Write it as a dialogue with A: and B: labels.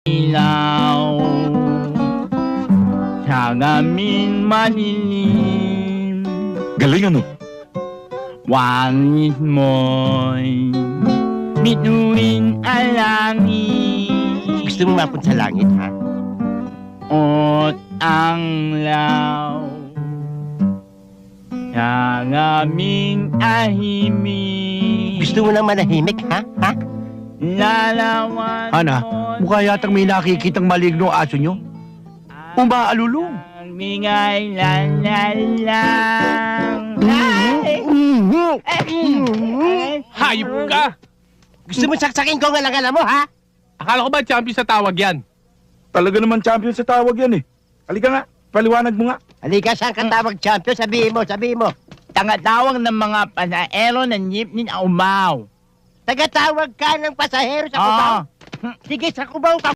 A: ilaw sa gamin malilim.
B: Galing ano?
A: Wangit mo'y bituin ang langit.
C: Gusto mo mapunta sa langit, ha?
A: At ang law sa aming ahimik.
C: Gusto mo nang manahimik, ha? Ha?
A: Lalawan
D: Ana, mukha yatang may nakikitang maligno aso nyo. Umaalulong.
A: ang bigay lang.
E: Hayop ka!
C: Gusto mo saksakin ko ang alam mo, ha?
E: Akala ko ba champion sa tawag yan?
B: Talaga naman champion sa tawag yan eh. Halika nga, paliwanag mo nga.
C: Halika, saan ka tawag champion? Sabihin mo.
A: Tangatawag ng mga pasahero ng jeepney na umaw.
C: Tagatawag ka ng pasahero sa Cubao? Sige, sa Cubao ka.